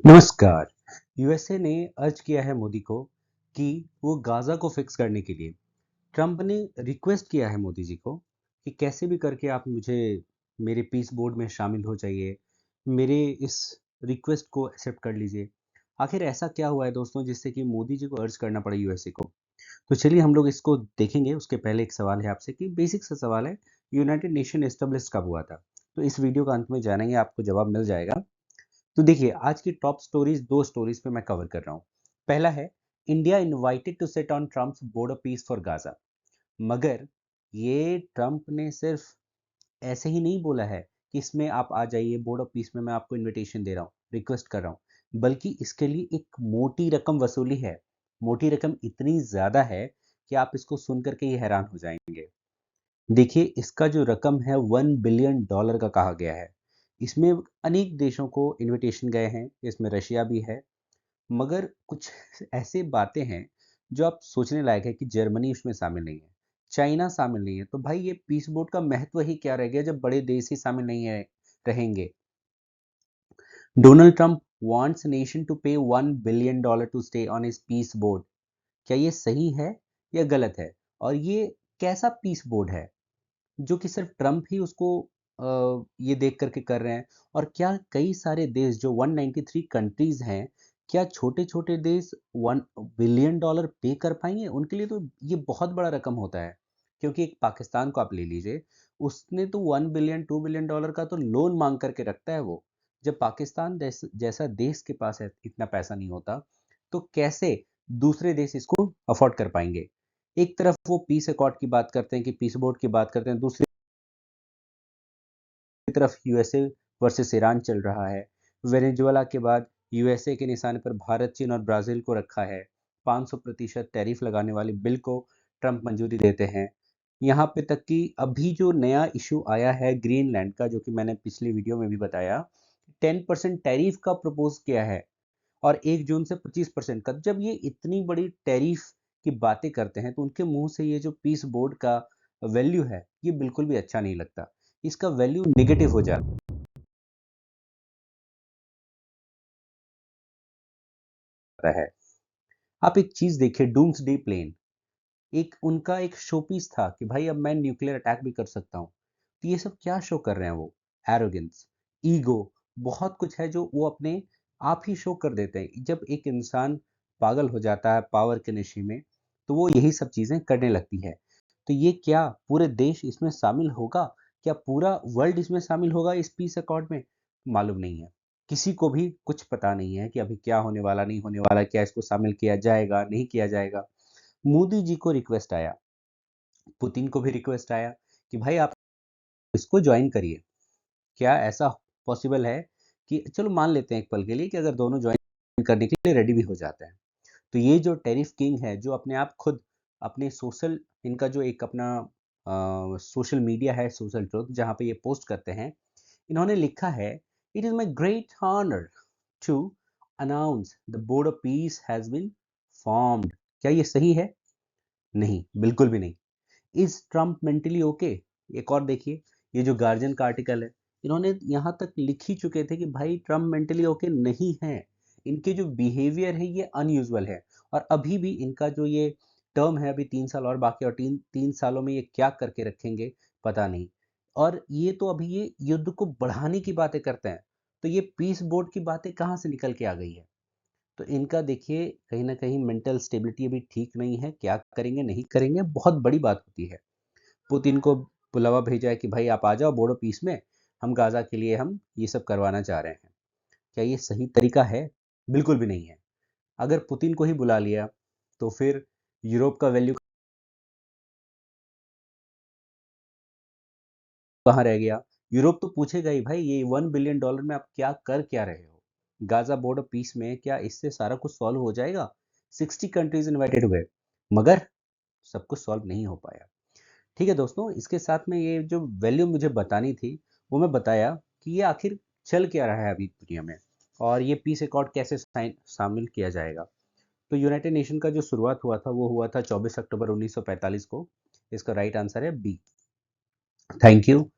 नमस्कार। यूएसए ने अर्ज किया है मोदी को कि वो गाजा को फिक्स करने के लिए ट्रंप ने रिक्वेस्ट किया है मोदी जी को कि कैसे भी करके आप मुझे मेरे पीस बोर्ड में शामिल हो जाइए, मेरे इस रिक्वेस्ट को एक्सेप्ट कर लीजिए। आखिर ऐसा क्या हुआ है दोस्तों जिससे कि मोदी जी को अर्ज करना पड़ा यूएसए को? तो चलिए हम लोग इसको देखेंगे। उसके पहले एक सवाल है आपसे कि बेसिक सा सवाल है, यूनाइटेड नेशन एस्टेब्लिश कब हुआ था? तो इस वीडियो का अंत में जानेंगे, आपको जवाब मिल जाएगा। तो देखिए आज की टॉप स्टोरीज, दो स्टोरीज पे मैं कवर कर रहा हूँ। पहला है, India invited to sit on Trump's board peace for Gaza. मगर ये ट्रम्प ने सिर्फ ऐसे ही नहीं बोला है कि इसमें आप आ जाइए, बॉर्डर पीस में मैं आपको इनविटेशन दे रहा हूँ, रिक्वेस्ट कर रहा हूँ, बल्कि इसके लिए एक मोटी रकम वसूली है। मोटी रकम इतनी ज्यादा है कि आप इसको सुन करके ही हैरान हो जाएंगे। देखिए इसका जो रकम है $1 बिलियन का कहा गया है। इसमें अनेक देशों को इनविटेशन गए हैं, इसमें रशिया भी है। मगर कुछ ऐसे बातें हैं जो आप सोचने लायक है कि जर्मनी उसमें शामिल नहीं है, चाइना शामिल नहीं है। तो भाई ये पीस बोर्ड का महत्व ही क्या रह गया जब बड़े देश ही शामिल नहीं है रहेंगे। Donald Trump wants nation to pay $1 billion to stay on his peace board. क्या ये सही है या गलत है? और ये कैसा पीस बोर्ड है जो कि सिर्फ ट्रम्प ही उसको ये देख करके कर रहे हैं? और क्या कई सारे देश जो 193 कंट्रीज हैं, क्या छोटे छोटे देश $1 बिलियन पे कर पाएंगे? उनके लिए तो ये बहुत बड़ा रकम होता है। क्योंकि एक पाकिस्तान को आप ले लीजिए, उसने तो 1 बिलियन $2 बिलियन का तो लोन मांग करके रखता है वो। जब पाकिस्तान जैसा देश के पास है, इतना पैसा नहीं होता, तो कैसे दूसरे देश इसको अफोर्ड कर पाएंगे? एक तरफ वो पीस अकॉर्ड की बात करते हैं कि पीस बोर्ड की बात करते हैं, दूसरी तरफ यूएसए वर्सेस ईरान चल रहा है। वेनेजुएला के बाद यूएसए के निशाने पर भारत, चीन और ब्राजील को रखा है। 500% टैरिफ लगाने वाले बिल को ट्रंप मंजूरी देते हैं। यहाँ पे तक कि अभी जो नया इशू आया है ग्रीनलैंड का, जो कि मैंने पिछली वीडियो में भी बताया, 10% टैरिफ का प्रपोज किया है। और 1 जून से 25% का। जब ये इतनी बड़ी टैरिफ की बातें करते हैं तो उनके मुंह से ये जो पीस बोर्ड का वैल्यू है, ये बिल्कुल भी अच्छा नहीं लगता। इसका वैल्यू नेगेटिव हो जाता है। आप एक चीज देखिए, डूम्सडे प्लेन, एक उनका एक शो पीस था कि भाई अब मैं न्यूक्लियर अटैक भी कर सकता हूँ। तो ये सब क्या शो कर रहे हैं वो? एरोगेंस, ईगो, बहुत कुछ है जो वो अपने आप ही शो कर देते हैं। जब एक इंसान पागल हो जाता है पावर के नशे में, तो वो यही सब चीजें करने लगती है। तो ये क्या पूरे देश इसमें शामिल होगा? क्या पूरा वर्ल्ड इसमें शामिल होगा इस पीस अकॉर्ड में? मालूम नहीं है। किसी को भी कुछ पता नहीं है कि अभी क्या होने वाला, नहीं होने वाला, क्या इसको शामिल किया जाएगा, नहीं किया जाएगा। मोदी जी को रिक्वेस्ट आया, पुतिन को भी रिक्वेस्ट आया कि भाई आप इसको ज्वाइन करिए। क्या ऐसा पॉसिबल है कि चलो मान लेते हैं एक पल के लिए कि अगर दोनों ज्वाइन करने के लिए रेडी भी हो जाते हैं, तो ये जो टेरिफ किंग है, जो अपने आप खुद अपने सोशल, इनका जो एक अपना सोशल मीडिया है, सोशल ट्रुथ, जहाँ पे ये पोस्ट करते हैं, इन्होंने लिखा है, it is my great honour to announce the board of peace has been formed. क्या ये सही है? नहीं, बिल्कुल भी नहीं। Is Trump mentally okay? एक और देखिए, ये जो गार्जियन का आर्टिकल है, इन्होंने यहाँ तक लिख ही चुके थे कि भाई ट्रम्प मेंटली ओके नहीं है। इनके जो बिहेवियर है ये अनयूजुअल है। और अभी भी इनका जो ये टर्म है, अभी 3 साल और बाकी, और तीन तीन सालों में ये क्या करके रखेंगे पता नहीं। और ये तो अभी ये युद्ध को बढ़ाने की बातें करते हैं, तो ये पीस बोर्ड की बातें कहाँ से निकल के आ गई है? तो इनका देखिए कहीं ना कहीं मेंटल स्टेबिलिटी अभी ठीक नहीं है। क्या करेंगे नहीं करेंगे, बहुत बड़ी बात होती है। पुतिन को बुलावा भेजा है कि भाई आप आ जाओ बोडो पीस में, हम गाजा के लिए हम ये सब करवाना चाह रहे हैं। क्या ये सही तरीका है? बिल्कुल भी नहीं है। अगर पुतिन को ही बुला लिया तो फिर यूरोप का वैल्यू कहाँ रह गया? यूरोप तो पूछेगा ही भाई, ये $1 बिलियन में आप क्या कर क्या रहे हो? गाजा बॉर्डर पीस में क्या इससे सारा कुछ सॉल्व हो जाएगा? 60 कंट्रीज इनवाइटेड हुए, मगर सब कुछ सॉल्व नहीं हो पाया। ठीक है दोस्तों, इसके साथ में ये जो वैल्यू मुझे बतानी थी, वो मैं बताया कि ये आखिर चल क्या रहा है अभी दुनिया में, और ये पीस अकॉर्ड कैसे शामिल किया जाएगा। तो यूनाइटेड नेशन का जो शुरुआत हुआ था वो हुआ था 24 अक्टूबर 1945 को। इसका राइट आंसर है बी। Thank you.